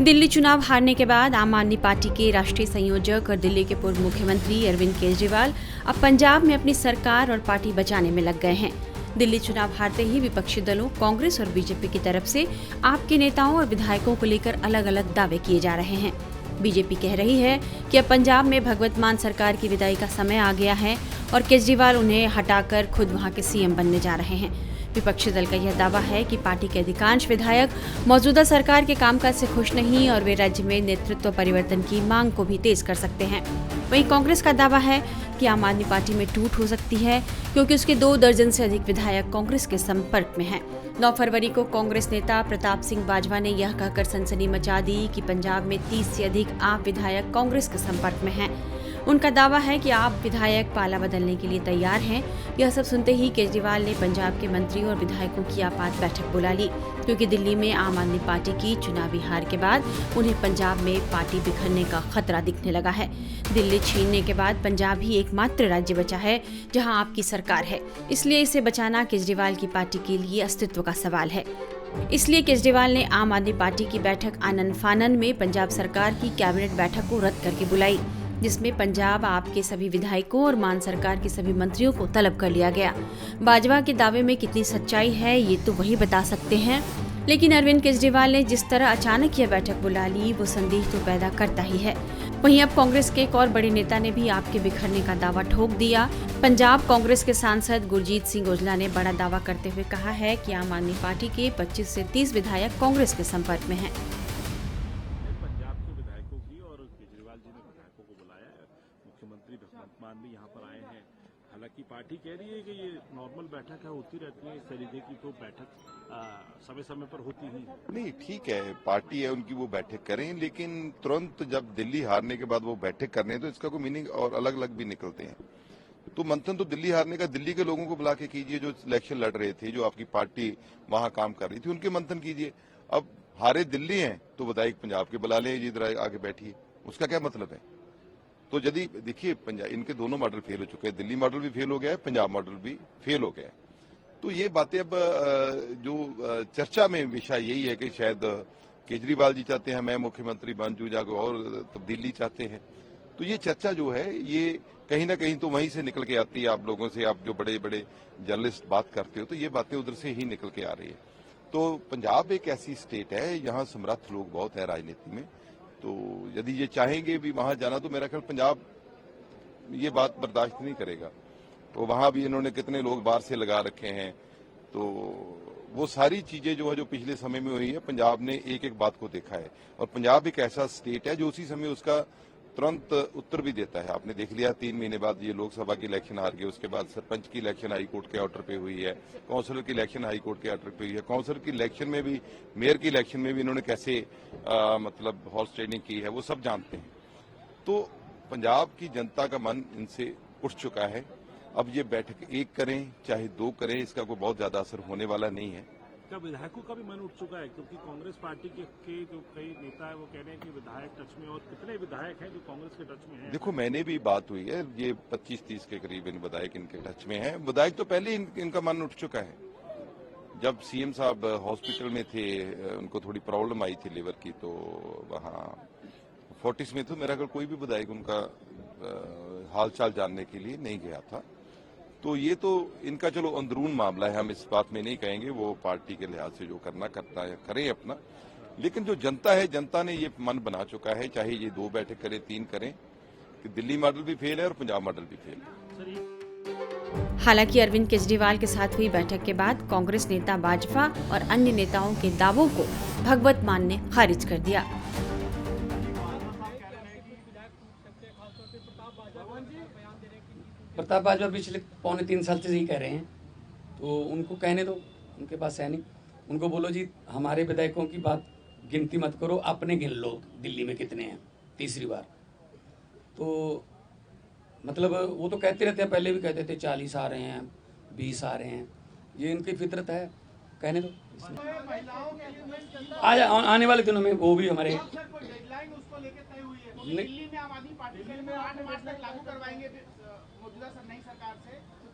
दिल्ली चुनाव हारने के बाद आम आदमी पार्टी के राष्ट्रीय संयोजक और दिल्ली के पूर्व मुख्यमंत्री अरविंद केजरीवाल अब पंजाब में अपनी सरकार और पार्टी बचाने में लग गए हैं। दिल्ली चुनाव हारते ही विपक्षी दलों कांग्रेस और बीजेपी की तरफ से आप के नेताओं और विधायकों को लेकर अलग अलग दावे किए जा रहे हैं। बीजेपी कह रही है कि अब पंजाब में भगवंत मान सरकार की विदाई का समय आ गया है और केजरीवाल उन्हें हटाकर खुद वहां के सीएम बनने जा रहे हैं। विपक्षी दल का यह दावा है कि पार्टी के अधिकांश विधायक मौजूदा सरकार के कामकाज से खुश नहीं और वे राज्य में नेतृत्व परिवर्तन की मांग को भी तेज कर सकते हैं। वहीं कांग्रेस का दावा है कि आम आदमी पार्टी में टूट हो सकती है क्योंकि उसके 2 दर्जन से अधिक विधायक कांग्रेस के संपर्क में हैं। 9 फरवरी को कांग्रेस नेता प्रताप सिंह बाजवा ने यह कहकर सनसनी मचा दी कि पंजाब में 30 से अधिक आप विधायक कांग्रेस के संपर्क में हैं। उनका दावा है कि आप विधायक पाला बदलने के लिए तैयार हैं। यह सब सुनते ही केजरीवाल ने पंजाब के मंत्रियों और विधायकों की आपात बैठक बुला ली क्योंकि दिल्ली में आम आदमी पार्टी की चुनावी हार के बाद उन्हें पंजाब में पार्टी बिखरने का खतरा दिखने लगा है। दिल्ली छीनने के बाद पंजाब ही एकमात्र राज्य बचा है जहां आपकी सरकार है, इसलिए इसे बचाना केजरीवाल की पार्टी के लिए अस्तित्व का सवाल है। इसलिए केजरीवाल ने आम आदमी पार्टी की बैठक आनन फानन में पंजाब सरकार की कैबिनेट बैठक को रद्द करके बुलाई, जिसमें पंजाब आपके सभी विधायकों और मान सरकार के सभी मंत्रियों को तलब कर लिया गया। बाजवा के दावे में कितनी सच्चाई है ये तो वही बता सकते हैं, लेकिन अरविंद केजरीवाल ने जिस तरह अचानक यह बैठक बुला ली वो संदेह तो पैदा करता ही है। वहीं अब कांग्रेस के एक और बड़े नेता ने भी आपके बिखरने का दावा ठोक दिया। पंजाब कांग्रेस के सांसद गुरजीत सिंह औजला ने बड़ा दावा करते हुए कहा है कि आम आदमी पार्टी के 25 से 30 विधायक कांग्रेस के संपर्क में हैं। मुख्यमंत्री भगवंत मान भी यहाँ पर आए हैं। हालांकि पार्टी कह रही है कि ये नॉर्मल बैठक है, होती रहती है, इस तरीके की तो बैठक समय समय पर होती ही नहीं। ठीक है, पार्टी है उनकी, वो बैठक करें, लेकिन तुरंत जब दिल्ली हारने के बाद वो बैठक करने तो इसका कोई मीनिंग और अलग अलग भी निकलते हैं। तो मंथन तो दिल्ली हारने का दिल्ली के लोगों को बुला के कीजिए, जो इलेक्शन लड़ रहे थे, जो आपकी पार्टी वहां काम कर रही थी, उनके मंथन कीजिए। अब हारे दिल्ली हैं तो विधायक पंजाब के बुला लें, इधर आगे बैठिए, उसका क्या मतलब है? तो यदि देखिए पंजाब, इनके दोनों मॉडल फेल हो चुके हैं, दिल्ली मॉडल भी फेल हो गया है, पंजाब मॉडल भी फेल हो गया है। तो ये बातें अब जो चर्चा में विषय यही है कि शायद केजरीवाल जी चाहते हैं मैं मुख्यमंत्री बन जूँ, जाकर और तब्दीली चाहते हैं। तो ये चर्चा जो है ये कहीं ना कहीं तो वहीं से निकल के आती है। आप लोगों से, आप जो बड़े बड़े जर्नलिस्ट बात करते हो, तो ये बातें उधर से ही निकल के आ रही है। तो पंजाब एक ऐसी स्टेट है, यहाँ समर्थ लोग बहुत है राजनीति में। तो यदि ये चाहेंगे भी वहां जाना तो मेरा ख्याल पंजाब ये बात बर्दाश्त नहीं करेगा। तो वहां भी इन्होंने कितने लोग बाहर से लगा रखे हैं। तो वो सारी चीजें जो है जो पिछले समय में हुई है, पंजाब ने एक एक बात को देखा है। और पंजाब एक ऐसा स्टेट है जो उसी समय उसका तुरंत उत्तर भी देता है। आपने देख लिया 3 महीने बाद ये लोकसभा की इलेक्शन हार गए, उसके बाद सरपंच की इलेक्शन हाईकोर्ट के ऑर्डर पे हुई है, काउंसिलर की इलेक्शन हाईकोर्ट के ऑर्डर पे हुई है, काउंसिलर की इलेक्शन में भी, मेयर की इलेक्शन में भी इन्होंने कैसे मतलब हॉर्स ट्रेडिंग की है वो सब जानते हैं। तो पंजाब की जनता का मन इनसे उठ चुका है। अब ये बैठक एक करें चाहे 2 करें, इसका कोई बहुत ज्यादा असर होने वाला नहीं है। क्या विधायकों का भी मन उठ चुका है? क्योंकि कांग्रेस पार्टी के जो कई नेता है वो कह रहे हैं कि विधायक टच में, और कितने विधायक हैं जो कांग्रेस के टच में हैं? देखो, मैंने भी बात हुई है, ये 25-30 के करीब इन विधायक इनके टच में हैं। विधायक तो पहले इनका मन उठ चुका है। जब सीएम साहब हॉस्पिटल में थे, उनको थोड़ी प्रॉब्लम आई थी लिवर की, तो वहाँ फोर्टिस में तो मेरा अगर कोई भी विधायक उनका हालचाल जानने के लिए नहीं गया था। तो ये तो इनका चलो अंदरून मामला है, हम इस बात में नहीं कहेंगे, वो पार्टी के लिहाज से जो करना करता है करें अपना। लेकिन जो जनता है, जनता ने ये मन बना चुका है, चाहे ये 2 बैठक करें 3 करें, कि दिल्ली मॉडल भी फेल है और पंजाब मॉडल भी फेल है। हालांकि अरविंद केजरीवाल के साथ हुई बैठक के बाद कांग्रेस नेता बाजवा और अन्य नेताओं के दावों को भगवंत मान ने खारिज कर दिया। प्रताप बाजवा पिछले 2.25 साल से यही कह रहे हैं, तो उनको कहने दो, उनके पास है नहीं। उनको बोलो जी हमारे विधायकों की बात गिनती मत करो, अपने गिन लो दिल्ली में कितने हैं, तीसरी बार। तो मतलब वो तो कहते रहते हैं, पहले भी कहते थे 40 आ रहे हैं, 20 आ रहे हैं, ये इनकी फितरत है, कहने दो। आने वाले दिनों में वो भी हमारे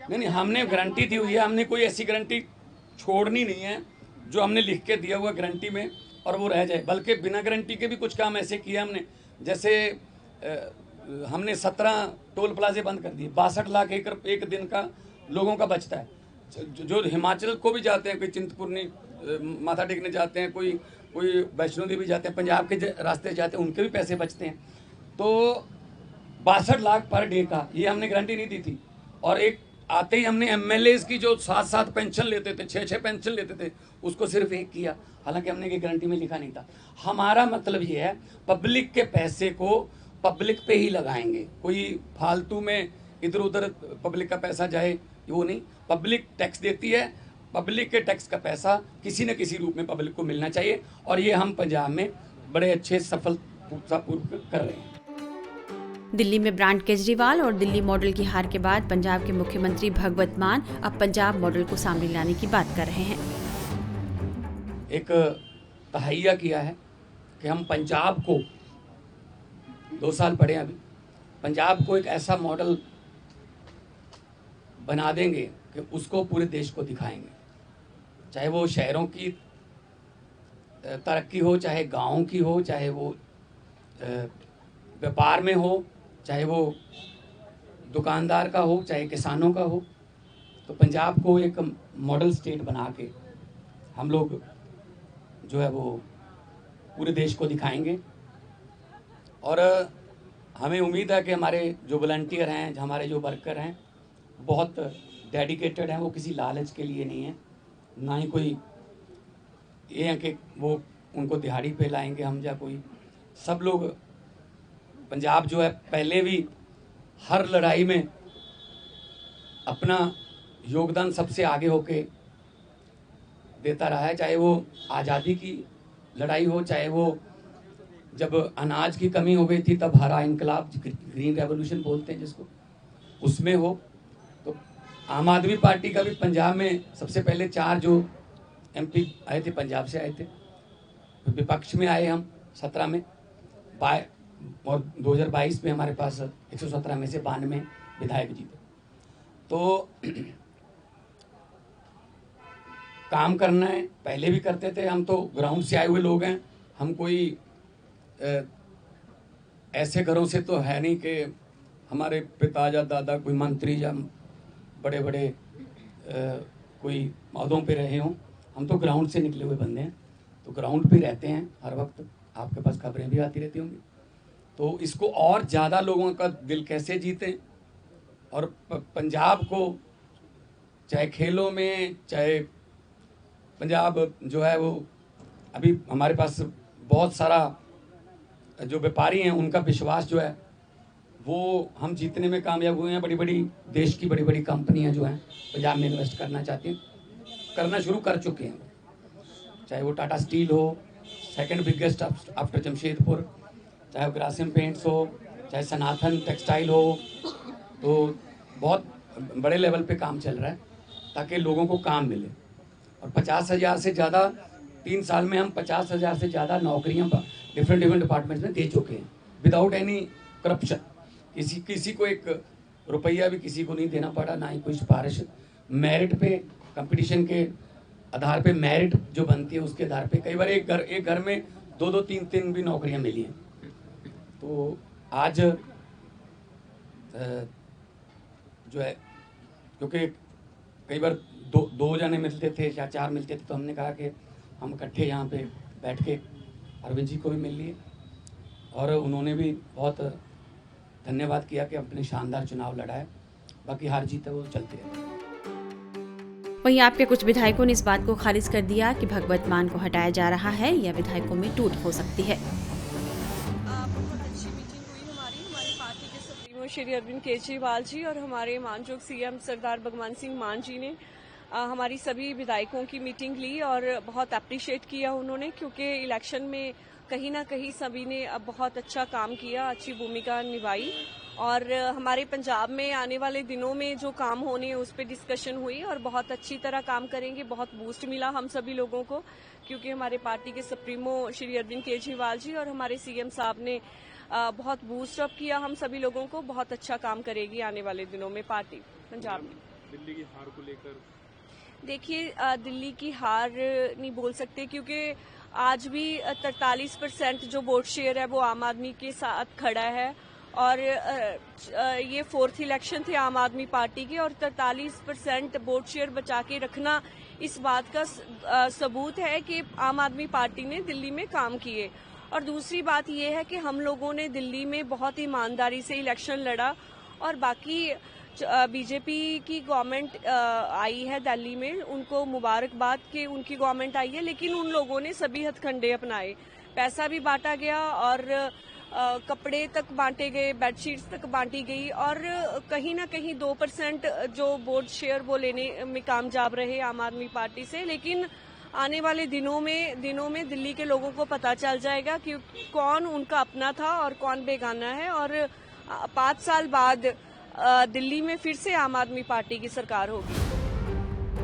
नहीं, हमने गारंटी दी हुई है, हमने कोई ऐसी गारंटी छोड़नी नहीं है। जो हमने लिख के दिया हुआ गारंटी में और वो रह जाए। बल्कि बिना गारंटी के भी कुछ काम ऐसे किए हमने, जैसे हमने 17 टोल प्लाजे बंद कर दिए, 62 लाख एकड़ एक दिन का लोगों का बचता है। जो हिमाचल को भी जाते हैं, कोई चिंतपूर्णी माथा टेकने जाते हैं, कोई वैष्णो देवी जाते हैं, पंजाब के रास्ते जाते हैं, उनके भी पैसे बचते हैं। तो 62 लाख पर डे का ये हमने गारंटी नहीं दी थी। और एक आते ही हमने एमएलएज की जो 7-7 पेंशन लेते थे, 6-6 पेंशन लेते थे, उसको सिर्फ एक किया, हालांकि हमने ये गारंटी में लिखा नहीं था। हमारा मतलब ये है पब्लिक के पैसे को पब्लिक पे ही लगाएंगे, कोई फालतू में इधर उधर पब्लिक का पैसा जाए वो नहीं। पब्लिक टैक्स देती है, पब्लिक के टैक्स का पैसा किसी न किसी रूप में पब्लिक को मिलना चाहिए, और ये हम पंजाब में बड़े अच्छे सफलतापूर्वक कर रहे हैं। दिल्ली में ब्रांड केजरीवाल और दिल्ली मॉडल की हार के बाद पंजाब के मुख्यमंत्री भगवत मान अब पंजाब मॉडल को सामने लाने की बात कर रहे हैं। एक तहैया किया है कि हम पंजाब को 2 साल पड़े अभी, पंजाब को एक ऐसा मॉडल बना देंगे कि उसको पूरे देश को दिखाएंगे, चाहे वो शहरों की तरक्की हो, चाहे गाँव की हो, चाहे वो व्यापार में हो, चाहे वो दुकानदार का हो, चाहे किसानों का हो। तो पंजाब को एक मॉडल स्टेट बना के हम लोग जो है वो पूरे देश को दिखाएंगे। और हमें उम्मीद है कि हमारे जो वॉलंटियर हैं, हमारे जो वर्कर हैं, बहुत डेडिकेटेड हैं। वो किसी लालच के लिए नहीं है, ना ही कोई ये है कि वो उनको दिहाड़ी पे लाएंगे हम, या कोई। सब लोग पंजाब जो है पहले भी हर लड़ाई में अपना योगदान सबसे आगे होके देता रहा है, चाहे वो आज़ादी की लड़ाई हो, चाहे वो जब अनाज की कमी हो गई थी तब हरा इनकलाब, ग्रीन रेवोल्यूशन बोलते हैं जिसको, उसमें हो। तो आम आदमी पार्टी का भी पंजाब में सबसे पहले 4 जो MP आए थे पंजाब से आए थे, विपक्ष में आए हम 17 में, और 2022 में हमारे पास 117 में से 92 विधायक जीते। तो काम करना है, पहले भी करते थे हम, तो ग्राउंड से आए हुए लोग हैं हम। कोई ऐसे घरों से तो है नहीं कि हमारे पिता या दादा कोई मंत्री या बड़े बड़े कोई पदों पे रहे हों। हम तो ग्राउंड से निकले हुए बंदे हैं, तो ग्राउंड पे रहते हैं हर वक्त। आपके पास खबरें भी आती रहती होंगी। तो इसको और ज़्यादा लोगों का दिल कैसे जीतें, और पंजाब को चाहे खेलों में, चाहे पंजाब जो है वो अभी हमारे पास बहुत सारा जो व्यापारी हैं, उनका विश्वास जो है वो हम जीतने में कामयाब हुए हैं। बड़ी बड़ी देश की बड़ी बड़ी कंपनियां जो हैं पंजाब में इन्वेस्ट करना चाहती हैं, करना शुरू कर चुके हैं। चाहे वो टाटा स्टील हो, सेकंड बिगेस्ट आफ्टर जमशेदपुर, चाहे वो ग्रासिम पेंट्स हो, चाहे सनातन टेक्सटाइल हो। तो बहुत बड़े लेवल पे काम चल रहा है ताकि लोगों को काम मिले। और 50,000 से ज़्यादा 3 साल में हम 50,000 से ज़्यादा नौकरियां डिफरेंट डिपार्टमेंट्स में दे चुके हैं, विदाउट एनी करप्शन। किसी को 1 रुपया भी किसी को नहीं देना पड़ा, ना ही कोई सिफारिश। मेरिट पे, कंपटीशन के आधार पे मेरिट जो बनती है उसके आधार पे कई बार एक घर में 2-2, 3-3 भी नौकरियां मिली हैं। तो आज जो है, क्योंकि कई बार 2 जने मिलते थे या 4 मिलते थे, तो हमने कहा कि हम इकट्ठे यहाँ पे बैठ के अरविंद जी को भी मिल लिए, और उन्होंने भी बहुत धन्यवाद किया कि अपने शानदार चुनाव लड़ाए। बाकी हार जीत है वो चलती है। वहीं आपके कुछ विधायकों ने इस बात को खारिज कर दिया कि भगवत मान को हटाया जा रहा है या विधायकों में टूट हो सकती है। बहुत अच्छी मीटिंग हुई हमारे पार्टी के सुप्रीमो श्री अरविंद केजरीवाल जी और हमारे मानयोग CM सरदार भगवंत सिंह मान जी ने हमारी सभी विधायकों की मीटिंग ली और बहुत अप्रिशिएट किया उन्होंने, क्योंकि इलेक्शन में कहीं ना कहीं सभी ने अब बहुत अच्छा काम किया, अच्छी भूमिका निभाई। और हमारे पंजाब में आने वाले दिनों में जो काम होने हैं उस पर डिस्कशन हुई और बहुत अच्छी तरह काम करेंगे। बहुत बूस्ट मिला हम सभी लोगों को, क्योंकि हमारे पार्टी के सुप्रीमो श्री अरविंद केजरीवाल जी और हमारे CM साहब ने बहुत बूस्ट अप किया हम सभी लोगों को। बहुत अच्छा काम करेगी आने वाले दिनों में पार्टी पंजाब में। दिल्ली की हार को लेकर देखिए दिल्ली की हार नहीं बोल सकते क्योंकि आज भी 43% जो वोट शेयर है वो आम आदमी के साथ खड़ा है और ये फोर्थ इलेक्शन थे आम आदमी पार्टी के और 43% वोट शेयर बचा के रखना इस बात का सबूत है कि आम आदमी पार्टी ने दिल्ली में काम किए। और दूसरी बात ये है कि हम लोगों ने दिल्ली में बहुत ईमानदारी से इलेक्शन लड़ा और बाकी बीजेपी की गवर्नमेंट आई है दिल्ली में, उनको मुबारकबाद कि उनकी गवर्नमेंट आई है, लेकिन उन लोगों ने सभी हथकंडे अपनाए। पैसा भी बांटा गया और कपड़े तक बांटे गए, बेडशीट्स तक बांटी गई और कहीं ना कहीं 2% जो वोट शेयर वो लेने में कामयाब रहे आम आदमी पार्टी से। लेकिन आने वाले दिनों में दिल्ली के लोगों को पता चल जाएगा कि कौन उनका अपना था और कौन बेगाना है और 5 साल बाद दिल्ली में फिर से आम आदमी पार्टी की सरकार होगी।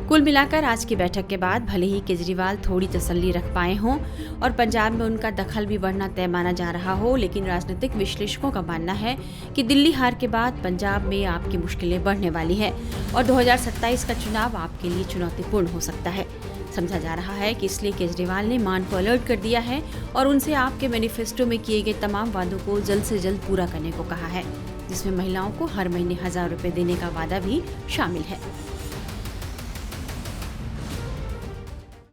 कुल मिलाकर आज की बैठक के बाद भले ही केजरीवाल थोड़ी तसल्ली रख पाए हों और पंजाब में उनका दखल भी बढ़ना तय माना जा रहा हो, लेकिन राजनीतिक विश्लेषकों का मानना है कि दिल्ली हार के बाद पंजाब में आपकी मुश्किलें बढ़ने वाली है और 2027 का चुनाव आपके लिए चुनौतीपूर्ण हो सकता है। समझा जा रहा है कि इसलिए केजरीवाल ने मान को अलर्ट कर दिया है और उनसे आपके मैनिफेस्टो में किए गए तमाम वादों को जल्द से जल्द पूरा करने को कहा है, जिसमें महिलाओं को हर महीने 1000 रुपए देने का वादा भी शामिल है।